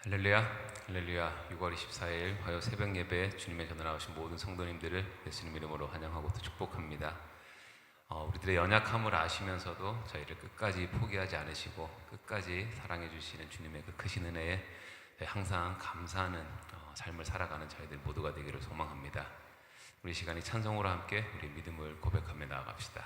할렐루야, 할렐루야. 6월 24일 화요 새벽 예배 주님의 전에 나오신 모든 성도님들을 예수님 이름으로 환영하고 또 축복합니다. 우리들의 연약함을 아시면서도 저희를 끝까지 포기하지 않으시고 끝까지 사랑해 주시는 주님의 그 크신 은혜에 항상 감사하는 삶을 살아가는 저희들 모두가 되기를 소망합니다. 우리 시간이 찬송으로 함께 우리 믿음을 고백하며 나아갑시다.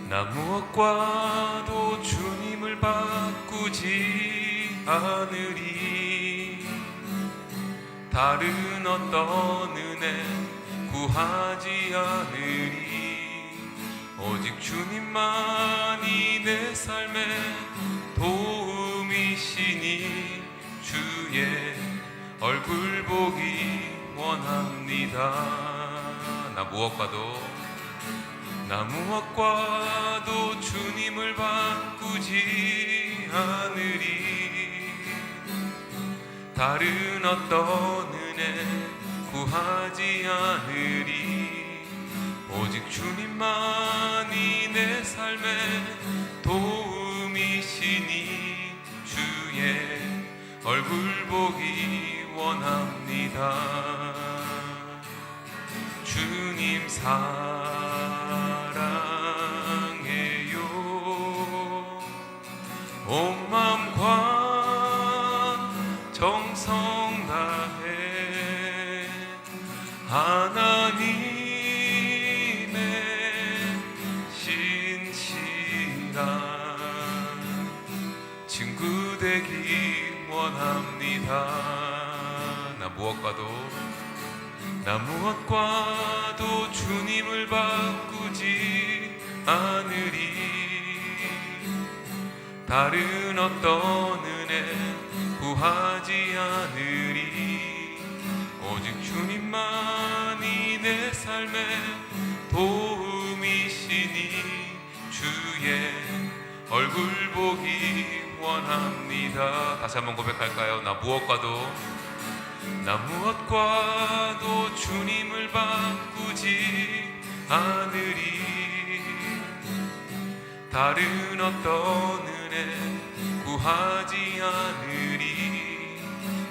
나 무엇과도 주님을 바꾸지 않으리. 다른 어떤 은혜 구하지 않으리. 오직 주님만이 내 삶의 도움이시니 주의 얼굴 보기 원합니다. 나 무엇과도 주님을 바꾸지 않으리. 다른 어떤 은혜 구하지 않으리. 오직 주님만이 내 삶의 도움이시니 주의 얼굴 보기 원합니다. 주님 사랑해요. 온 마음과 정성 다해 하나님의 신실한 친구 되기 원합니다. 나 무엇과도 주님을 바꾸지 않으리. 다른 어떤 은혜 구하지 않으리. 오직 주님만이 내 삶의 도움이시니 주의 얼굴 보기 원합니다. 다시 한번 고백할까요? 나 무엇과도 주님을 바꾸지 않으리. 다른 어떤 은혜 구하지 않으리.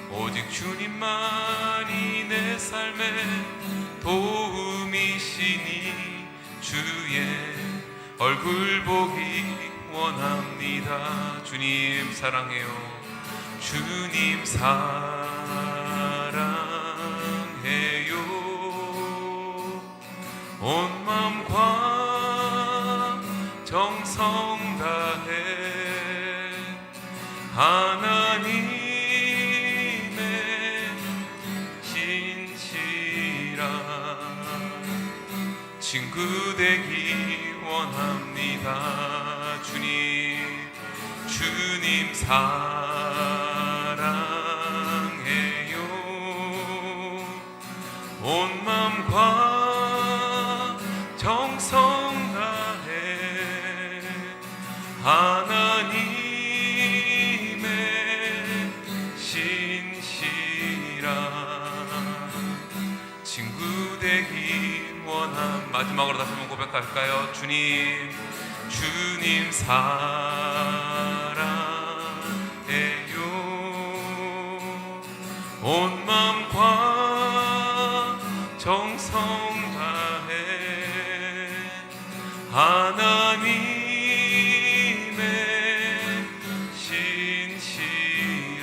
오직 주님만이 내 삶의 도움이시니 주의 얼굴 보기 원합니다. 주님 사랑해요. 주님 사랑해요. 온 마음과 정성 다해 하나님의 신실한 친구 되기 원합니다. 주님 사랑해요. 온 마음과 정성 다해 하나님의 신실한 친구 되기 원함. 마지막으로 다시 한번 고백할까요? 주님 사랑해요. 온 마음과 정성 다해 하나님의 신실한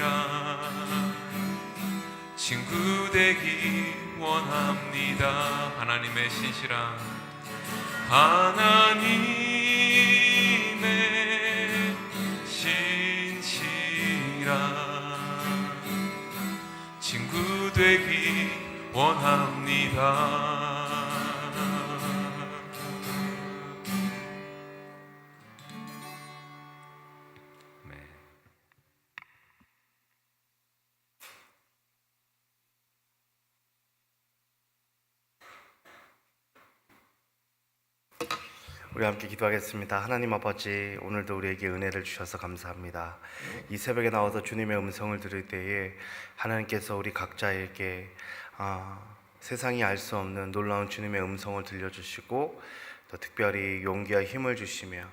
친구 되기 원합니다. 하나님의 신실한 친구 되기 원합니다. 우리 함께 기도하겠습니다. 하나님 아버지, 오늘도 우리에게 은혜를 주셔서 감사합니다. 이 새벽에 나와서 주님의 음성을 들을 때에 하나님께서 우리 각자에게 세상이 알 수 없는 놀라운 주님의 음성을 들려주시고, 또 특별히 용기와 힘을 주시며,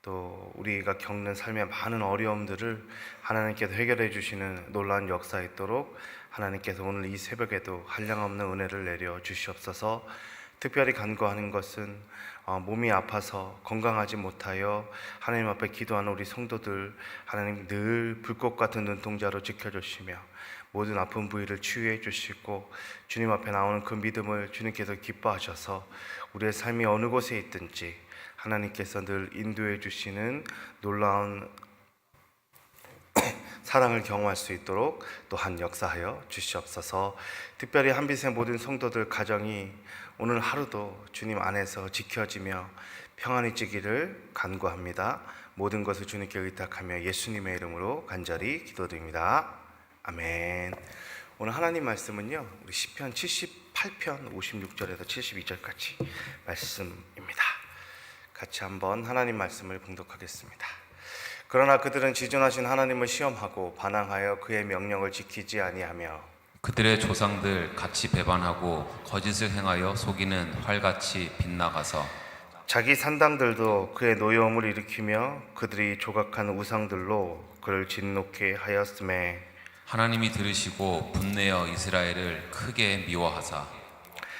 또 우리가 겪는 삶의 많은 어려움들을 하나님께서 해결해 주시는 놀라운 역사 있도록 하나님께서 오늘 이 새벽에도 한량없는 은혜를 내려 주시옵소서. 특별히 간구하는 것은 몸이 아파서 건강하지 못하여 하나님 앞에 기도하는 우리 성도들, 하나님 늘 불꽃 같은 눈동자로 지켜주시며 모든 아픈 부위를 치유해 주시고, 주님 앞에 나오는 그 믿음을 주님께서 기뻐하셔서 우리의 삶이 어느 곳에 있든지 하나님께서 늘 인도해 주시는 놀라운 사랑을 경험할 수 있도록 또한 역사하여 주시옵소서. 특별히 한빛의 모든 성도들 가정이 오늘 하루도 주님 안에서 지켜지며 평안히 지기를 간구합니다. 모든 것을 주님께 의탁하며 예수님의 이름으로 간절히 기도드립니다. 아멘. 오늘 하나님 말씀은요, 우리 시편 78편 56절에서 72절까지 말씀입니다. 같이 한번 하나님 말씀을 봉독하겠습니다. 그러나 그들은 지존하신 하나님을 시험하고 반항하여 그의 명령을 지키지 아니하며 그들의 조상들 같이 배반하고 거짓을 행하여 속이는 활같이 빗나가서 자기 산당들도 그의 노여움을 일으키며 그들이 조각한 우상들로 그를 진노케 하였음에 하나님이 들으시고 분내어 이스라엘을 크게 미워하사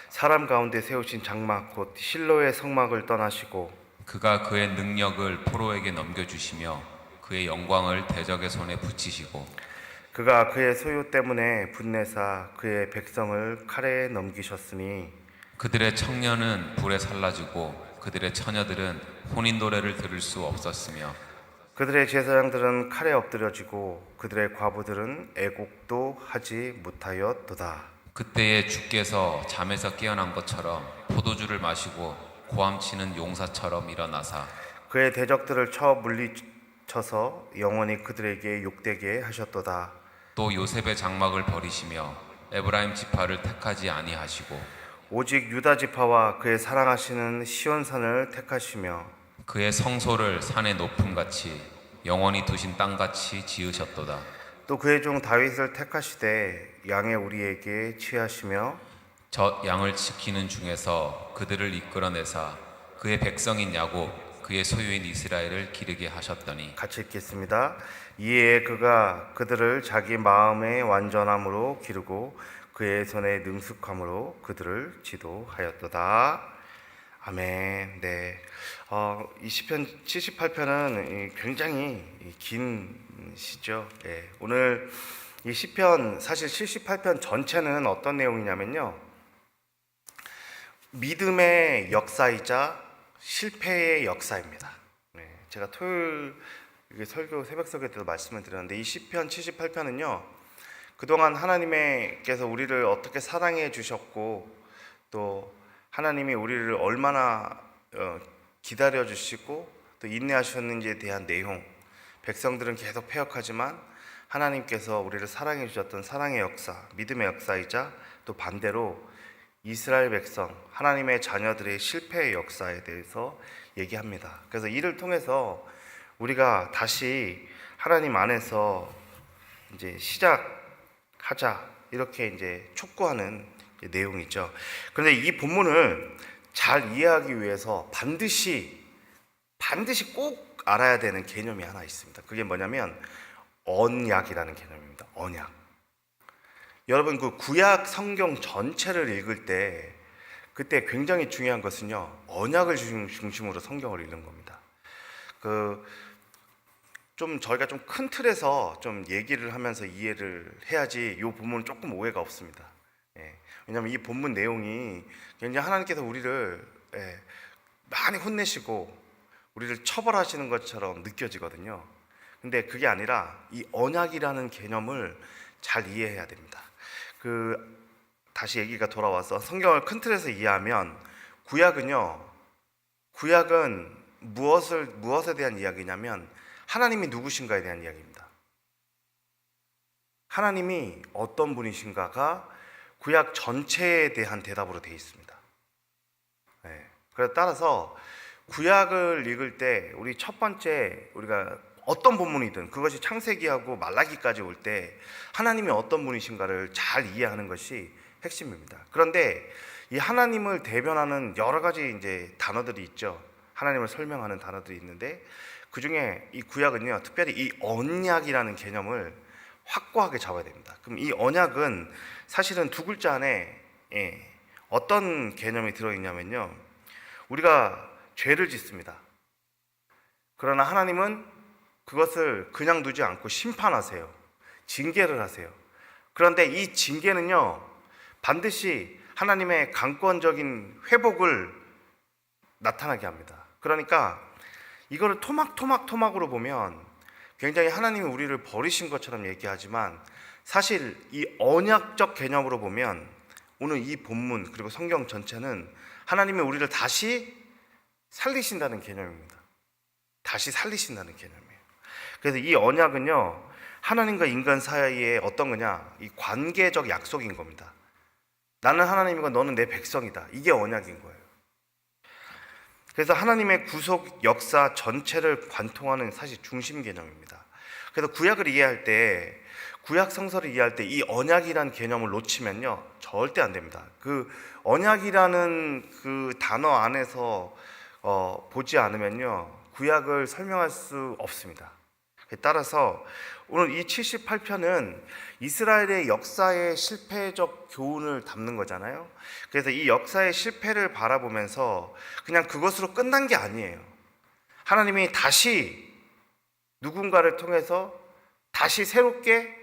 사람 가운데 세우신 장막 곧 실로의 성막을 떠나시고 그가 그의 능력을 포로에게 넘겨주시며 그의 영광을 대적의 손에 붙이시고 그가 그의 소유 때문에 분내사 그의 백성을 칼에 넘기셨으니 그들의 청년은 불에 살라지고 그들의 처녀들은 혼인 노래를 들을 수 없었으며 그들의 제사장들은 칼에 엎드려지고 그들의 과부들은 애곡도 하지 못하였도다. 그때에 주께서 잠에서 깨어난 것처럼 포도주를 마시고 고함치는 용사처럼 일어나사 그의 대적들을 쳐 물리쳐서 영원히 그들에게 욕되게 하셨도다. 또 요셉의 장막을 버리시며 에브라임 지파를 택하지 아니하시고 오직 유다 지파와 그의 사랑하시는 시온산을 택하시며 그의 성소를 산의 높음같이 영원히 두신 땅같이 지으셨도다. 또 그의 종 다윗을 택하시되 양의 우리에게 취하시며 저 양을 지키는 중에서 그들을 이끌어내사 그의 백성인 야곱 그의 소유인 이스라엘을 기르게 하셨더니 같이 읽겠습니다. 이에 그가 그들을 자기 마음의 완전함으로 기르고 그의 손의 능숙함으로 그들을 지도하였도다. 아멘. 네. 이 시편 78편은 굉장히 긴 시죠. 예. 오늘 이 시편, 사실 78편 전체는 어떤 내용이냐면요, 믿음의 역사이자 실패의 역사입니다. 네. 제가 토요일 설교 새벽 설교 때도 말씀을 드렸는데, 이 시편 78편은요, 그동안 하나님께서 우리를 어떻게 사랑해 주셨고, 또 하나님이 우리를 얼마나 기다려 주시고 또 인내하셨는지에 대한 내용, 백성들은 계속 패역하지만 하나님께서 우리를 사랑해 주셨던 사랑의 역사, 믿음의 역사이자 또 반대로 이스라엘 백성, 하나님의 자녀들의 실패의 역사에 대해서 얘기합니다. 그래서 이를 통해서 우리가 다시 하나님 안에서 이제 시작하자, 이렇게 이제 촉구하는 내용이죠. 그런데 이 본문을 잘 이해하기 위해서 반드시 꼭 알아야 되는 개념이 하나 있습니다. 그게 뭐냐면 언약이라는 개념입니다. 언약. 여러분, 그 구약 성경 전체를 읽을 때 그때 굉장히 중요한 것은요, 언약을 중심으로 성경을 읽는 겁니다. 저희가 좀 큰 틀에서 좀 얘기를 하면서 이해를 해야지 이 본문은 조금 오해가 없습니다. 왜냐하면 이 본문 내용이 굉장히 하나님께서 우리를 많이 혼내시고 우리를 처벌하시는 것처럼 느껴지거든요. 근데 그게 아니라 이 언약이라는 개념을 잘 이해해야 됩니다. 다시 얘기가 돌아와서 성경을 큰 틀에서 이해하면 구약은 무엇에 대한 이야기냐면 하나님이 누구신가에 대한 이야기입니다. 하나님이 어떤 분이신가가 구약 전체에 대한 대답으로 되어 있습니다. 그래서 따라서 구약을 읽을 때 우리 첫 번째 우리가 어떤 본문이든 그것이 창세기하고 말라기까지 올 때 하나님이 어떤 분이신가를 잘 이해하는 것이 핵심입니다. 그런데 이 하나님을 대변하는 여러 가지 이제 단어들이 있죠. 하나님을 설명하는 단어들이 있는데 그 중에 이 구약은요, 특별히 이 언약이라는 개념을 확고하게 잡아야 됩니다. 그럼 이 언약은 사실은 두 글자 안에 어떤 개념이 들어있냐면요, 우리가 죄를 짓습니다. 그러나 하나님은 그것을 그냥 두지 않고 심판하세요. 징계를 하세요. 그런데 이 징계는요, 반드시 하나님의 강권적인 회복을 나타나게 합니다. 그러니까 이거를 토막으로 보면 굉장히 하나님이 우리를 버리신 것처럼 얘기하지만 사실 이 언약적 개념으로 보면 오늘 이 본문 그리고 성경 전체는 하나님이 우리를 다시 살리신다는 개념입니다. 다시 살리신다는 개념이에요. 그래서 이 언약은요, 하나님과 인간 사이에 어떤 거냐, 이 관계적 약속인 겁니다. 나는 하나님이고 너는 내 백성이다. 이게 언약인 거예요. 그래서 하나님의 구속 역사 전체를 관통하는 사실 중심 개념입니다. 그래서 구약을 이해할 때, 구약 성서를 이해할 때 이 언약이라는 개념을 놓치면요, 절대 안 됩니다. 그 언약이라는 그 단어 안에서 보지 않으면요, 구약을 설명할 수 없습니다. 따라서 오늘 이 78편은 이스라엘의 역사의 실패적 교훈을 담는 거잖아요. 그래서 이 역사의 실패를 바라보면서 그냥 그것으로 끝난 게 아니에요. 하나님이 다시 누군가를 통해서 다시 새롭게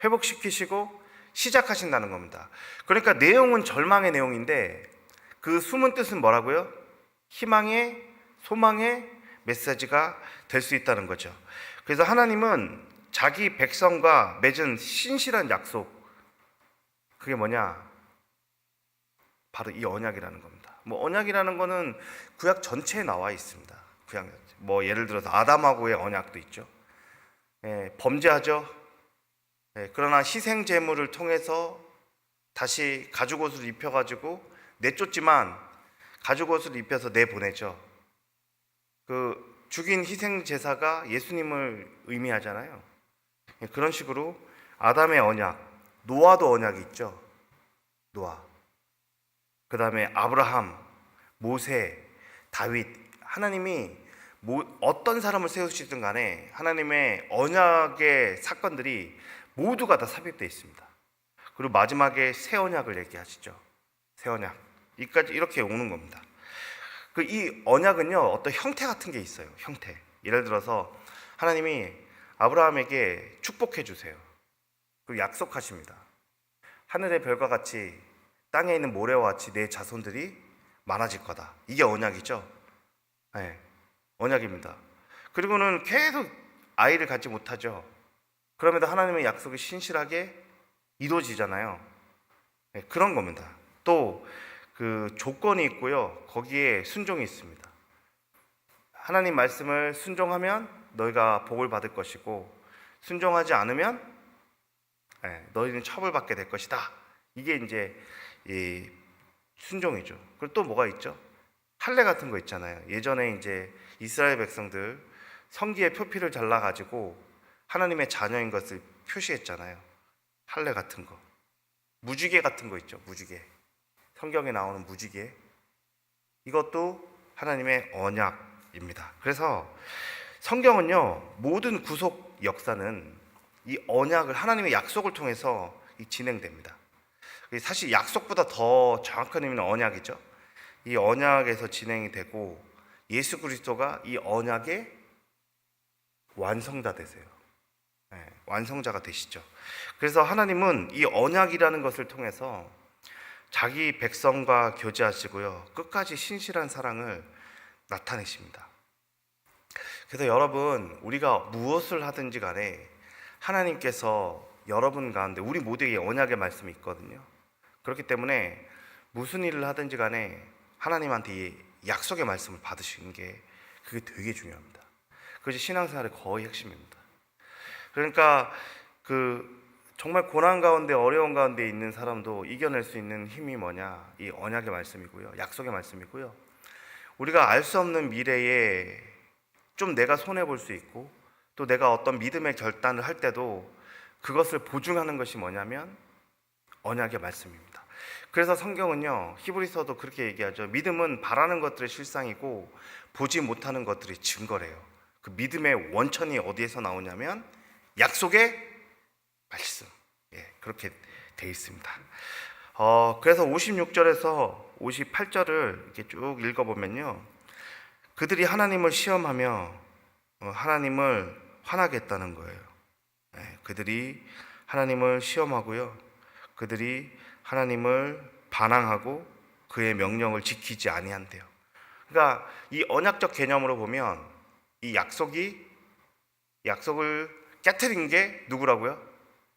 회복시키시고 시작하신다는 겁니다. 그러니까 내용은 절망의 내용인데 그 숨은 뜻은 뭐라고요? 희망의, 소망의 메시지가 될 수 있다는 거죠. 그래서 하나님은 자기 백성과 맺은 신실한 약속, 그게 뭐냐? 바로 이 언약이라는 겁니다. 뭐 언약이라는 거는 구약 전체에 나와 있습니다. 구약, 뭐 예를 들어서 아담하고의 언약도 있죠. 범죄하죠. 그러나 희생 제물을 통해서 다시 가죽 옷을 입혀가지고 내쫓지만 가죽 옷을 입혀서 내보내죠. 그 죽인 희생 제사가 예수님을 의미하잖아요. 그런 식으로 아담의 언약, 노아도 언약이 있죠. 노아. 그 다음에 아브라함, 모세, 다윗. 하나님이 어떤 사람을 세우시든 간에 하나님의 언약의 사건들이 모두가 다 삽입되어 있습니다. 그리고 마지막에 새 언약을 얘기하시죠. 새 언약. 이까지 이렇게 오는 겁니다. 이 언약은요, 어떤 형태 같은 게 있어요. 형태. 예를 들어서 하나님이 아브라함에게 축복해 주세요. 그리고 약속하십니다. 하늘의 별과 같이 땅에 있는 모래와 같이 내 자손들이 많아질 거다. 이게 언약이죠. 네, 언약입니다. 그리고는 계속 아이를 갖지 못하죠. 그럼에도 하나님의 약속이 신실하게 이루어지잖아요. 네, 그런 겁니다. 또 그 조건이 있고요. 거기에 순종이 있습니다. 하나님 말씀을 순종하면 너희가 복을 받을 것이고 순종하지 않으면 너희는 처벌받게 될 것이다. 이게 이제 이 순종이죠. 그리고 또 뭐가 있죠? 할례 같은 거 있잖아요. 예전에 이제 이스라엘 백성들 성기의 표피를 잘라가지고 하나님의 자녀인 것을 표시했잖아요. 할례 같은 거, 무지개 같은 거 있죠. 무지개. 성경에 나오는 무지개. 이것도 하나님의 언약입니다. 그래서 성경은요, 모든 구속 역사는 이 언약을, 하나님의 약속을 통해서 진행됩니다. 사실 약속보다 더 정확한 의미는 언약이죠. 이 언약에서 진행이 되고 예수 그리스도가 이 언약의 완성자 되세요. 완성자가 되시죠. 그래서 하나님은 이 언약이라는 것을 통해서 자기 백성과 교제하시고요, 끝까지 신실한 사랑을 나타내십니다. 그래서 여러분, 우리가 무엇을 하든지 간에 하나님께서 여러분 가운데 우리 모두에게 언약의 말씀이 있거든요. 그렇기 때문에 무슨 일을 하든지 간에 하나님한테 이 약속의 말씀을 받으시는 게 그게 되게 중요합니다. 그것이 신앙생활의 거의 핵심입니다. 그러니까 정말 고난 가운데, 어려운 가운데 있는 사람도 이겨낼 수 있는 힘이 뭐냐? 이 언약의 말씀이고요, 약속의 말씀이고요. 우리가 알 수 없는 미래에 좀 내가 손해 볼 수 있고, 또 내가 어떤 믿음의 결단을 할 때도 그것을 보증하는 것이 뭐냐면 언약의 말씀입니다. 그래서 성경은요, 히브리서도 그렇게 얘기하죠. 믿음은 바라는 것들의 실상이고 보지 못하는 것들의 증거래요. 그 믿음의 원천이 어디에서 나오냐면 약속의 말씀. 그렇게 돼 있습니다. 그래서 56절에서 58절을 이렇게 쭉 읽어보면요, 그들이 하나님을 시험하며 하나님을 화나게 했다는 거예요. 그들이 하나님을 시험하고요, 그들이 하나님을 반항하고 그의 명령을 지키지 아니한대요. 그러니까 이 언약적 개념으로 보면 이 약속을 깨트린 게 누구라고요?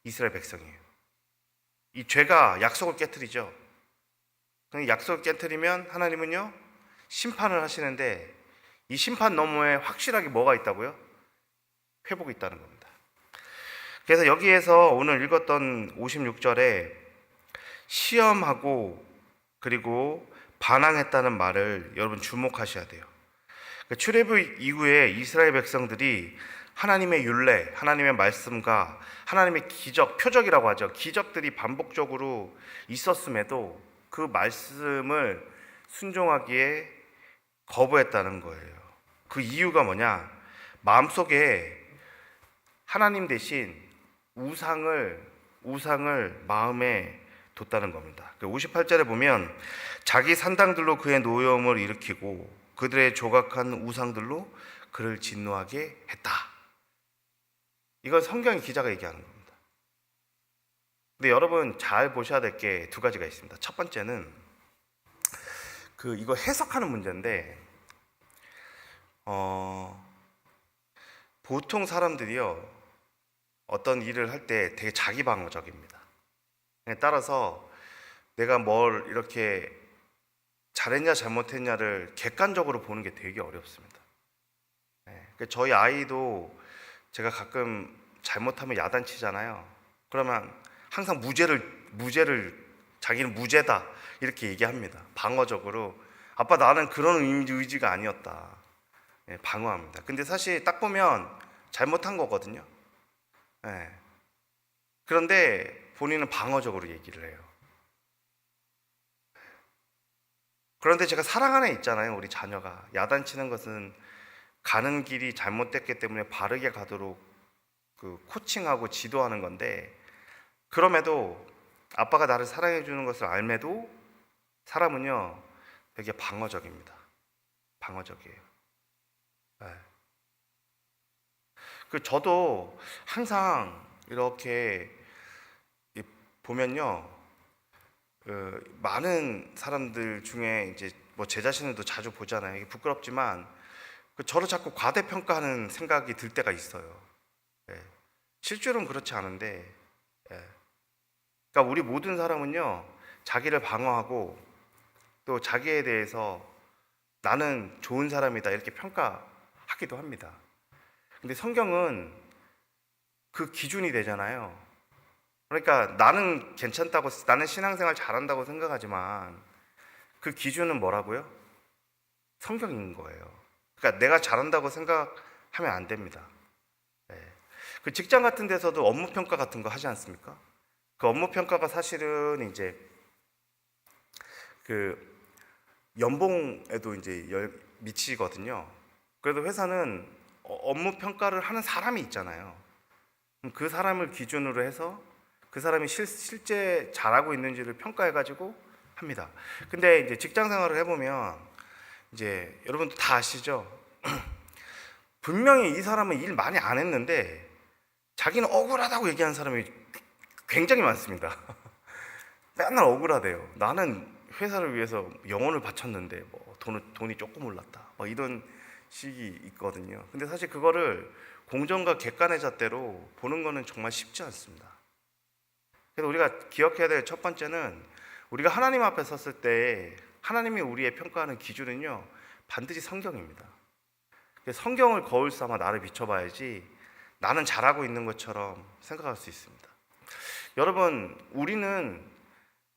이스라엘 백성이에요. 이 죄가 약속을 깨트리죠. 약속을 깨트리면 하나님은요, 심판을 하시는데 이 심판 너머에 확실하게 뭐가 있다고요? 회복이 있다는 겁니다. 그래서 여기에서 오늘 읽었던 56절에 시험하고 그리고 반항했다는 말을 여러분 주목하셔야 돼요. 출애굽 이후에 이스라엘 백성들이 하나님의 율례, 하나님의 말씀과 하나님의 기적, 표적이라고 하죠. 기적들이 반복적으로 있었음에도 그 말씀을 순종하기에 거부했다는 거예요. 그 이유가 뭐냐? 마음속에 하나님 대신 우상을 마음에 뒀다는 겁니다. 58절에 보면 자기 산당들로 그의 노여움을 일으키고 그들의 조각한 우상들로 그를 진노하게 했다. 이건 성경의 기자가 얘기하는 겁니다. 근데 여러분 잘 보셔야 될 게 두 가지가 있습니다. 첫 번째는 이거 해석하는 문제인데, 보통 사람들이요, 어떤 일을 할 때 되게 자기방어적입니다. 따라서 내가 뭘 이렇게 잘했냐 잘못했냐를 객관적으로 보는 게 되게 어렵습니다. 저희 아이도 제가 가끔 잘못하면 야단치잖아요. 그러면 항상 무죄를 자기는 무죄다 이렇게 얘기합니다. 방어적으로. 아빠 나는 그런 의지가 아니었다. 방어합니다. 근데 사실 딱 보면 잘못한 거거든요. 그런데 본인은 방어적으로 얘기를 해요. 그런데 제가 사랑 안에 있잖아요. 우리 자녀가 야단치는 것은 가는 길이 잘못됐기 때문에 바르게 가도록 코칭하고 지도하는 건데, 그럼에도 아빠가 나를 사랑해 주는 것을 알매도 사람은요 되게 방어적입니다. 방어적이에요. 저도 항상 이렇게 보면요, 많은 사람들 중에 이제 뭐 제 자신을 자주 보잖아요. 이게 부끄럽지만 저를 자꾸 과대평가하는 생각이 들 때가 있어요. 실제로는 그렇지 않은데, 그러니까 우리 모든 사람은요 자기를 방어하고 또 자기에 대해서 나는 좋은 사람이다 이렇게 평가하기도 합니다. 근데 성경은 그 기준이 되잖아요. 그러니까 나는 괜찮다고, 나는 신앙생활 잘한다고 생각하지만 그 기준은 뭐라고요? 성경인 거예요. 그러니까 내가 잘한다고 생각하면 안 됩니다. 그 직장 같은 데서도 업무 평가 같은 거 하지 않습니까? 그 업무 평가가 사실은 이제 그 연봉에도 이제 미치거든요. 그래도 회사는 업무 평가를 하는 사람이 있잖아요. 그 사람을 기준으로 해서 그 사람이 실제 잘하고 있는지를 평가해가지고 합니다. 근데 이제 직장 생활을 해보면 이제 여러분도 다 아시죠? 분명히 이 사람은 일 많이 안 했는데 자기는 억울하다고 얘기하는 사람이 굉장히 많습니다. 맨날 억울하대요. 나는 회사를 위해서 영혼을 바쳤는데 뭐 돈이 조금 올랐다. 뭐 이런 식이 있거든요. 근데 사실 그거를 공정과 객관의 잣대로 보는 거는 정말 쉽지 않습니다. 그래서 우리가 기억해야 될 첫 번째는, 우리가 하나님 앞에 섰을 때 하나님이 우리의 평가하는 기준은요 반드시 성경입니다. 성경을 거울 삼아 나를 비춰봐야지 나는 잘하고 있는 것처럼 생각할 수 있습니다. 여러분, 우리는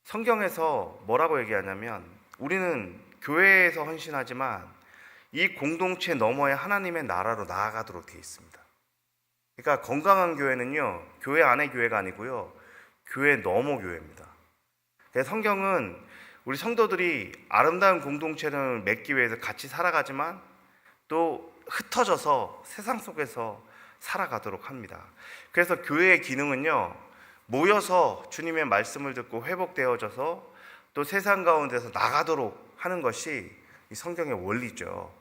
성경에서 뭐라고 얘기하냐면, 우리는 교회에서 헌신하지만 이 공동체 너머에 하나님의 나라로 나아가도록 되어 있습니다. 그러니까 건강한 교회는요, 교회 안의 교회가 아니고요, 교회 너머 교회입니다. 그래서 성경은 우리 성도들이 아름다운 공동체를 맺기 위해서 같이 살아가지만 또 흩어져서 세상 속에서 살아가도록 합니다. 그래서 교회의 기능은요, 모여서 주님의 말씀을 듣고 회복되어져서 또 세상 가운데서 나가도록 하는 것이 이 성경의 원리죠.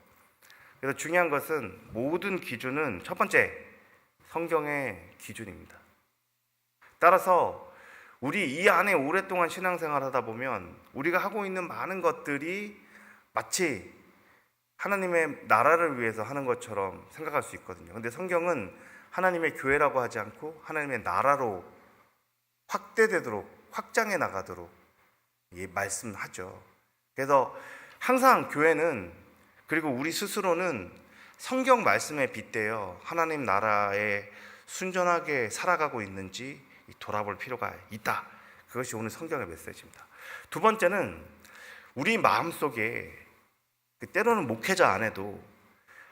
그래서 중요한 것은 모든 기준은 첫 번째 성경의 기준입니다. 따라서 우리 이 안에 오랫동안 신앙생활 하다 보면 우리가 하고 있는 많은 것들이 마치 하나님의 나라를 위해서 하는 것처럼 생각할 수 있거든요. 근데 성경은 하나님의 교회라고 하지 않고 하나님의 나라로 확대되도록, 확장해 나가도록 말씀하죠. 그래서 항상 교회는, 그리고 우리 스스로는 성경 말씀에 빗대어 하나님 나라에 순전하게 살아가고 있는지 돌아볼 필요가 있다. 그것이 오늘 성경의 메시지입니다. 두 번째는 우리 마음속에 때로는 목회자 안에도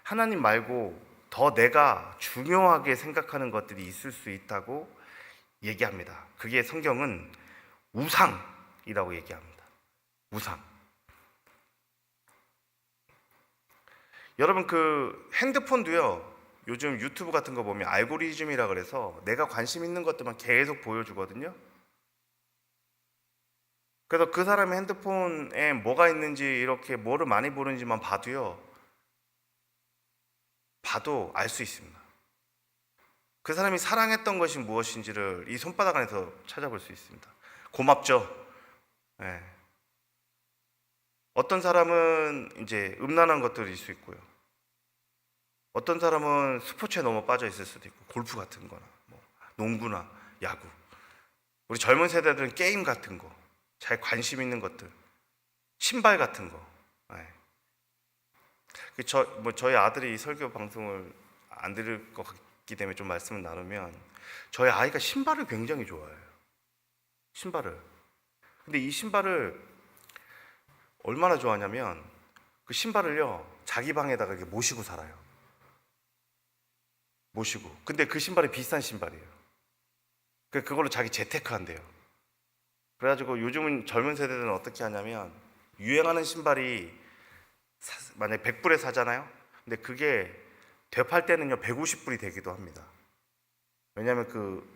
하나님 말고 더 내가 중요하게 생각하는 것들이 있을 수 있다고 얘기합니다. 그게 성경은 우상이라고 얘기합니다. 우상. 여러분, 그 핸드폰도요, 요즘 유튜브 같은 거 보면 알고리즘이라 그래서 내가 관심 있는 것들만 계속 보여주거든요. 그래서 그 사람의 핸드폰에 뭐가 있는지, 이렇게 뭐를 많이 보는지만 봐도 알 수 있습니다. 그 사람이 사랑했던 것이 무엇인지를 이 손바닥 안에서 찾아볼 수 있습니다. 고맙죠. 네. 어떤 사람은 이제 음란한 것들일 수 있고요. 어떤 사람은 스포츠에 너무 빠져 있을 수도 있고, 골프 같은 거나 뭐 농구나 야구. 우리 젊은 세대들은 게임 같은 거, 자기 관심 있는 것들, 신발 같은 거. 네. 저희 아들이 설교 방송을 안 들을 것 같기 때문에 좀 말씀을 나누면, 저희 아이가 신발을 굉장히 좋아해요. 신발을. 근데 이 신발을 얼마나 좋아하냐면 그 신발을요, 자기 방에다가 이렇게 모시고 살아요. 모시고. 근데 그 신발이 비싼 신발이에요. 그걸로 자기 재테크한대요. 그래가지고 요즘은 젊은 세대들은 어떻게 하냐면, 유행하는 신발이 만약에 100불에 사잖아요. 근데 그게 되팔 때는요 150불이 되기도 합니다. 왜냐하면 그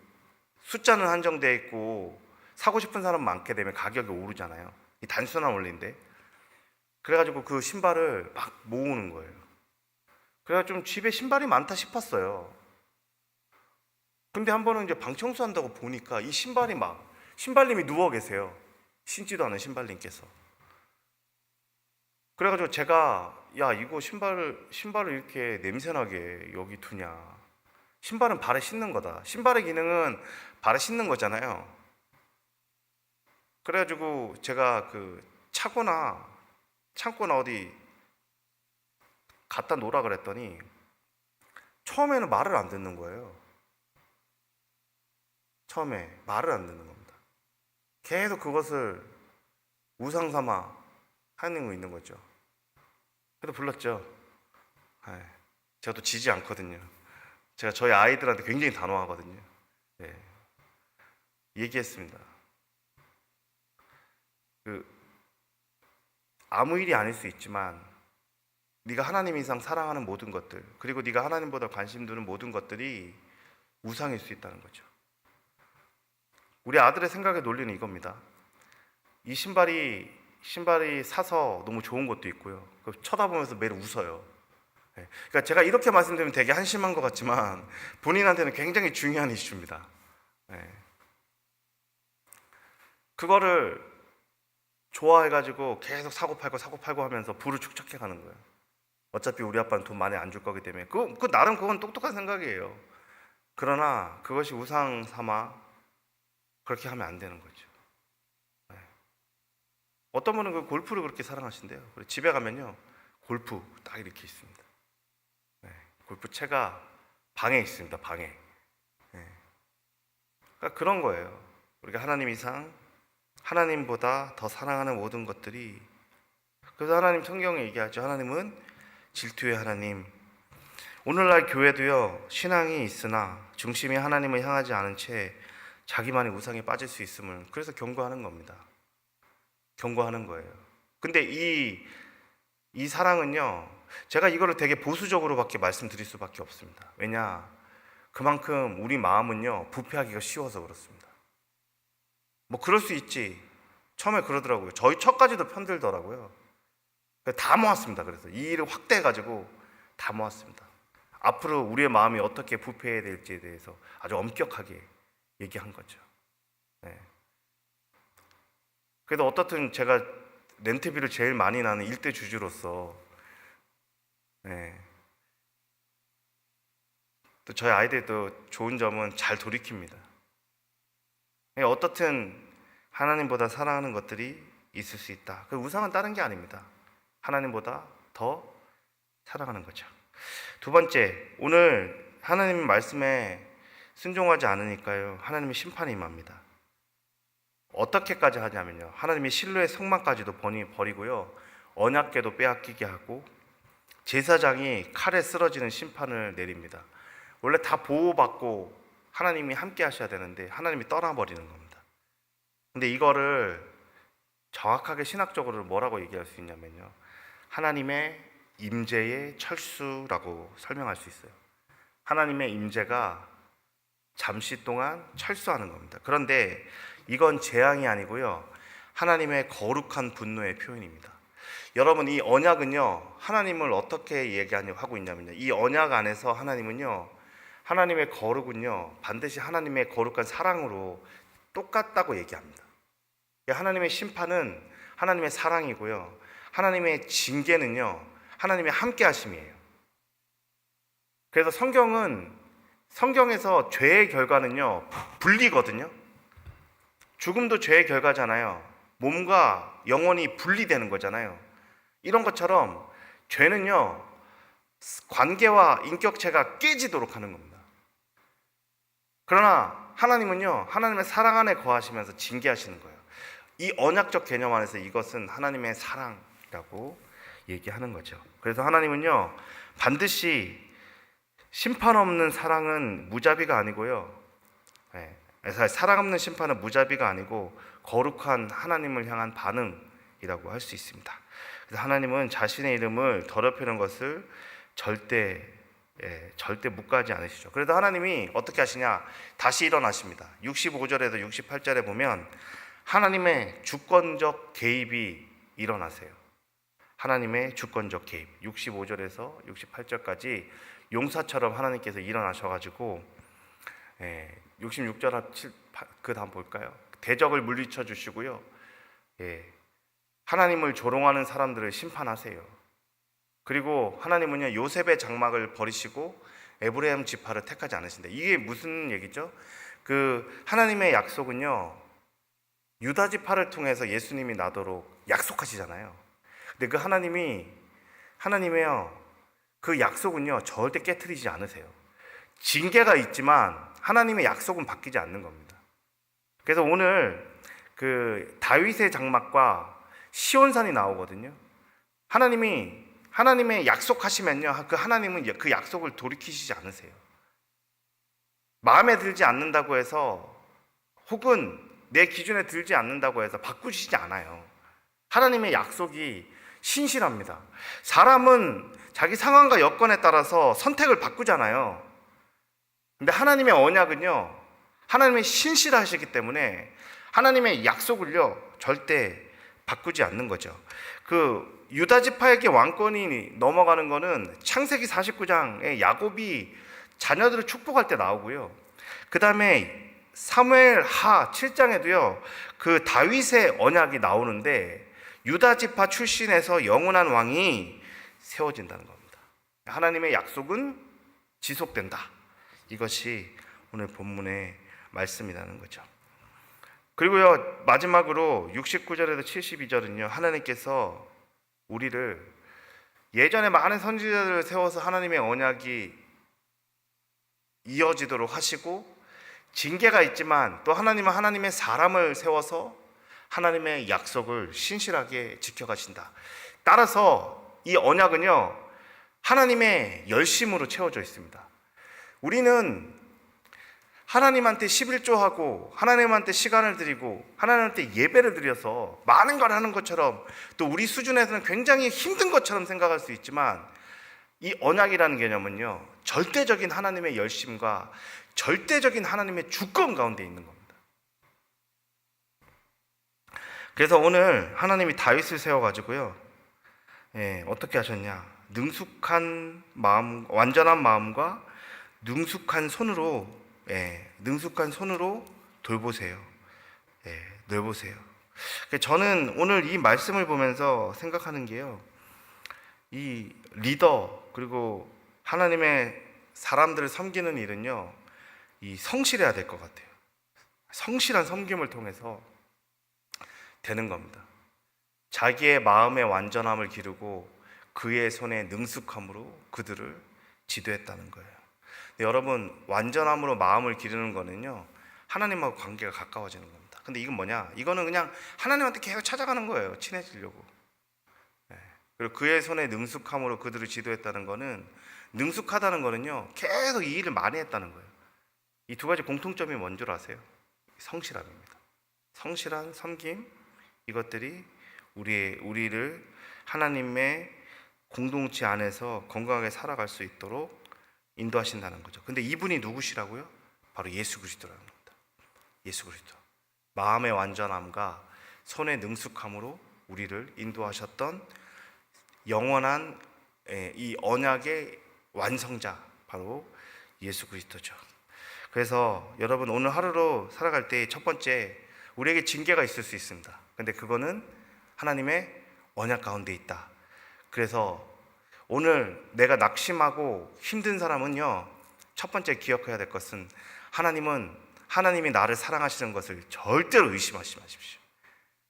숫자는 한정되어 있고 사고 싶은 사람 많게 되면 가격이 오르잖아요. 이 단순한 원리인데. 그래가지고 그 신발을 막 모으는 거예요. 그래가지고 좀 집에 신발이 많다 싶었어요. 근데 한 번은 이제 방 청소한다고 보니까 이 신발이 신발님이 누워 계세요. 신지도 않은 신발님께서. 그래가지고 제가, 야, 이거 신발을 이렇게 냄새나게 여기 두냐. 신발은 발에 신는 거다. 신발의 기능은 발에 신는 거잖아요. 그래가지고 제가 그 창고나 어디 갖다 놓으라 그랬더니 처음에는 말을 안 듣는 거예요. 처음에 말을 안 듣는 겁니다. 계속 그것을 우상 삼아 하고 있는 거죠. 그래도 불렀죠. 제가 또 지지 않거든요. 제가 저희 아이들한테 굉장히 단호하거든요. 네. 얘기했습니다. 아무 일이 아닐 수 있지만 네가 하나님 이상 사랑하는 모든 것들, 그리고 네가 하나님보다 관심 두는 모든 것들이 우상일 수 있다는 거죠. 우리 아들의 생각의 논리는 이겁니다. 이 신발이 사서 너무 좋은 것도 있고요. 쳐다보면서 매일 웃어요. 그러니까 제가 이렇게 말씀드리면 되게 한심한 것 같지만 본인한테는 굉장히 중요한 이슈입니다. 그거를 좋아해가지고 계속 사고 팔고 하면서 부를 축적해가는 거예요. 어차피 우리 아빠는 돈 많이 안 줄 거기 때문에 나름 그건 똑똑한 생각이에요. 그러나 그것이 우상 삼아 그렇게 하면 안 되는 거죠. 어떤 분은 그 골프를 그렇게 사랑하신대요. 집에 가면요 골프 딱 이렇게 있습니다. 골프채가 방에 있습니다. 방에. 그러니까 그런 거예요. 우리가 하나님 이상, 하나님보다 더 사랑하는 모든 것들이. 그래서 하나님 성경에 얘기하죠. 하나님은 질투의 하나님, 오늘날 교회도요, 신앙이 있으나 중심이 하나님을 향하지 않은 채 자기만의 우상에 빠질 수 있음을 그래서 경고하는 겁니다. 경고하는 거예요. 근데 이 사랑은요, 제가 이거를 되게 보수적으로밖에 말씀드릴 수밖에 없습니다. 왜냐? 그만큼 우리 마음은요, 부패하기가 쉬워서 그렇습니다. 뭐 그럴 수 있지. 처음에 그러더라고요. 저희 처까지도 편들더라고요. 다 모았습니다. 그래서 이 일을 확대해가지고 다 모았습니다. 앞으로 우리의 마음이 어떻게 부패해야 될지에 대해서 아주 엄격하게 얘기한 거죠. 네. 그래도 어떻든 제가 렌트비를 제일 많이 나는 일대 주주로서, 네, 또 저희 아이들도 좋은 점은 잘 돌이킵니다. 네, 어떻든 하나님보다 사랑하는 것들이 있을 수 있다. 그 우상은 다른 게 아닙니다. 하나님보다 더 사랑하는 거죠. 두 번째, 오늘 하나님 말씀에 순종하지 않으니까요, 하나님의 심판이 임합니다. 어떻게까지 하냐면요, 하나님의 신뢰의 성막까지도 버리고요, 언약궤도 빼앗기게 하고 제사장이 칼에 쓰러지는 심판을 내립니다. 원래 다 보호받고 하나님이 함께 하셔야 되는데 하나님이 떠나버리는 겁니다. 근데 이거를 정확하게 신학적으로 뭐라고 얘기할 수 있냐면요, 하나님의 임재의 철수라고 설명할 수 있어요. 하나님의 임재가 잠시 동안 철수하는 겁니다. 그런데 이건 재앙이 아니고요, 하나님의 거룩한 분노의 표현입니다. 여러분, 이 언약은요, 하나님을 어떻게 얘기하고 있냐면요, 이 언약 안에서 하나님은요, 하나님의 거룩은요, 반드시 하나님의 거룩한 사랑으로 똑같다고 얘기합니다. 하나님의 심판은 하나님의 사랑이고요, 하나님의 징계는요, 하나님의 함께 하심이에요. 그래서 성경에서 죄의 결과는요, 분리거든요. 죽음도 죄의 결과잖아요. 몸과 영혼이 분리되는 거잖아요. 이런 것처럼 죄는요, 관계와 인격체가 깨지도록 하는 겁니다. 그러나 하나님은요, 하나님의 사랑 안에 거하시면서 징계하시는 거예요. 이 언약적 개념 안에서 이것은 하나님의 사랑이라고 얘기하는 거죠. 그래서 하나님은요, 반드시 심판 없는 사랑은 무자비가 아니고요, 사랑 없는 심판은 무자비가 아니고 거룩한 하나님을 향한 반응이라고 할 수 있습니다. 그래서 하나님은 자신의 이름을 더럽히는 것을 절대 묵과하지 않으시죠. 그래서 하나님이 어떻게 하시냐, 다시 일어나십니다. 65절에서 68절에 보면 하나님의 주권적 개입이 일어나세요. 하나님의 주권적 개입, 65절에서 68절까지 용사처럼 하나님께서 일어나셔가지고 66절 그 다음 볼까요? 대적을 물리쳐 주시고요, 하나님을 조롱하는 사람들을 심판하세요. 그리고 하나님은요, 요셉의 장막을 버리시고 에브라임 지파를 택하지 않으신다. 이게 무슨 얘기죠? 그 하나님의 약속은요, 유다 지파를 통해서 예수님이 나도록 약속하시잖아요. 근데 그 하나님의요, 그 약속은요, 절대 깨트리지 않으세요. 징계가 있지만 하나님의 약속은 바뀌지 않는 겁니다. 그래서 오늘 그 다윗의 장막과 시온산이 나오거든요. 하나님의 약속하시면요, 그 하나님은 그 약속을 돌이키시지 않으세요. 마음에 들지 않는다고 해서, 혹은 내 기준에 들지 않는다고 해서 바꾸시지 않아요. 하나님의 약속이 신실합니다. 사람은 자기 상황과 여건에 따라서 선택을 바꾸잖아요. 근데 하나님의 언약은요, 하나님의 신실하시기 때문에 하나님의 약속을요, 절대 바꾸지 않는 거죠. 그 유다 지파에게 왕권이 넘어가는 거는 창세기 49장에 야곱이 자녀들을 축복할 때 나오고요, 그 다음에 사무엘 하 7장에도요 그 다윗의 언약이 나오는데 유다 지파 출신에서 영원한 왕이 세워진다는 겁니다. 하나님의 약속은 지속된다. 이것이 오늘 본문의 말씀이라는 거죠. 그리고요, 마지막으로 69절에서 72절은요, 하나님께서 우리를, 예전에 많은 선지자들을 세워서 하나님의 언약이 이어지도록 하시고, 징계가 있지만 또 하나님은 하나님의 사람을 세워서 하나님의 약속을 신실하게 지켜가신다. 따라서 이 언약은요, 하나님의 열심으로 채워져 있습니다. 우리는 하나님한테 11조하고 하나님한테 시간을 드리고 하나님한테 예배를 드려서 많은 걸 하는 것처럼, 또 우리 수준에서는 굉장히 힘든 것처럼 생각할 수 있지만, 이 언약이라는 개념은요, 절대적인 하나님의 열심과 절대적인 하나님의 주권 가운데 있는 겁니다. 그래서 오늘 하나님이 다윗을 세워가지고요, 어떻게 하셨냐? 능숙한 마음, 완전한 마음과 능숙한 손으로 돌보세요. 돌보세요. 저는 오늘 이 말씀을 보면서 생각하는 게요, 이 리더 그리고 하나님의 사람들을 섬기는 일은요, 이 성실해야 될 것 같아요. 성실한 섬김을 통해서 되는 겁니다. 자기의 마음의 완전함을 기르고 그의 손에 능숙함으로 그들을 지도했다는 거예요. 근데 여러분, 완전함으로 마음을 기르는 거는요, 하나님하고 관계가 가까워지는 겁니다. 근데 이건 뭐냐? 이거는 그냥 하나님한테 계속 찾아가는 거예요. 친해지려고. 그리고 그의 손에 능숙함으로 그들을 지도했다는 거는, 능숙하다는 거는요, 계속 이 일을 많이 했다는 거예요. 이 두 가지 공통점이 뭔 줄 아세요? 성실함입니다. 성실한 섬김, 이것들이 우리를 하나님의 공동체 안에서 건강하게 살아갈 수 있도록 인도하신다는 거죠. 근데 이분이 누구시라고요? 바로 예수 그리스도라는 겁니다. 예수 그리스도. 마음의 완전함과 손의 능숙함으로 우리를 인도하셨던 영원한 이 언약의 완성자, 바로 예수 그리스도죠. 그래서 여러분, 오늘 하루로 살아갈 때 첫 번째, 우리에게 징계가 있을 수 있습니다. 근데 그거는 하나님의 언약 가운데 있다. 그래서 오늘 내가 낙심하고 힘든 사람은요, 첫 번째 기억해야 될 것은, 하나님이 나를 사랑하시는 것을 절대로 의심하지 마십시오.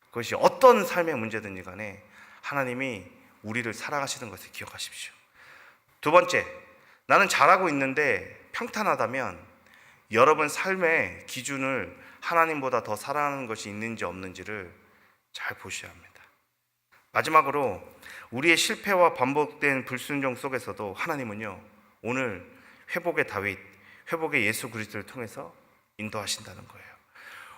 그것이 어떤 삶의 문제든지 간에 하나님이 우리를 사랑하시는 것을 기억하십시오. 두 번째, 나는 잘하고 있는데 평탄하다면 여러분 삶의 기준을 하나님보다 더 사랑하는 것이 있는지 없는지를 잘 보셔야 합니다. 마지막으로, 우리의 실패와 반복된 불순종 속에서도 하나님은요, 오늘 회복의 다윗, 회복의 예수 그리스도를 통해서 인도하신다는 거예요.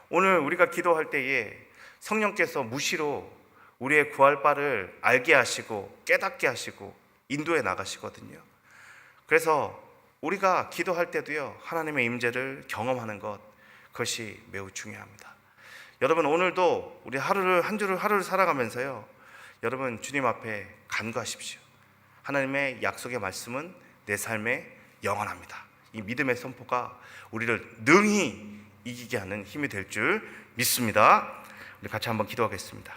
오늘 우리가 기도할 때에 성령께서 무시로 우리의 구할 바를 알게 하시고 깨닫게 하시고 인도해 나가시거든요. 그래서 우리가 기도할 때도요, 하나님의 임재를 경험하는 것, 그것이 매우 중요합니다. 여러분, 오늘도 우리 하루를 살아가면서요, 여러분 주님 앞에 간구하십시오. 하나님의 약속의 말씀은 내 삶에 영원합니다. 이 믿음의 선포가 우리를 능히 이기게 하는 힘이 될 줄 믿습니다. 우리 같이 한번 기도하겠습니다.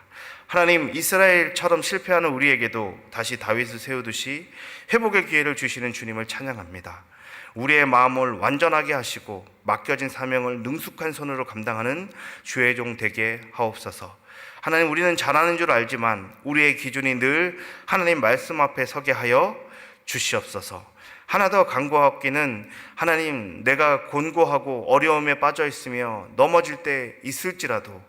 하나님, 이스라엘처럼 실패하는 우리에게도 다시 다윗을 세우듯이 회복의 기회를 주시는 주님을 찬양합니다. 우리의 마음을 완전하게 하시고 맡겨진 사명을 능숙한 손으로 감당하는 주의 종 되게 하옵소서. 하나님, 우리는 잘하는 줄 알지만 우리의 기준이 늘 하나님 말씀 앞에 서게 하여 주시옵소서. 하나 더 간구하옵기는, 하나님, 내가 곤고하고 어려움에 빠져 있으며 넘어질 때 있을지라도,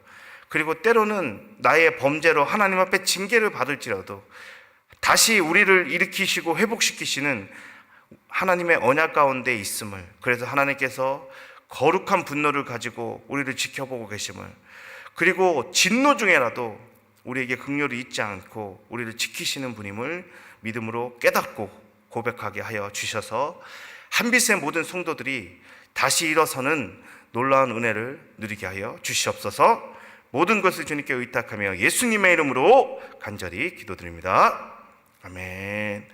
그리고 때로는 나의 범죄로 하나님 앞에 징계를 받을지라도 다시 우리를 일으키시고 회복시키시는 하나님의 언약 가운데 있음을, 그래서 하나님께서 거룩한 분노를 가지고 우리를 지켜보고 계심을, 그리고 진노 중에라도 우리에게 긍휼이 있지 않고 우리를 지키시는 분임을 믿음으로 깨닫고 고백하게 하여 주셔서 한빛의 모든 성도들이 다시 일어서는 놀라운 은혜를 누리게 하여 주시옵소서. 모든 것을 주님께 의탁하며 예수님의 이름으로 간절히 기도드립니다. 아멘.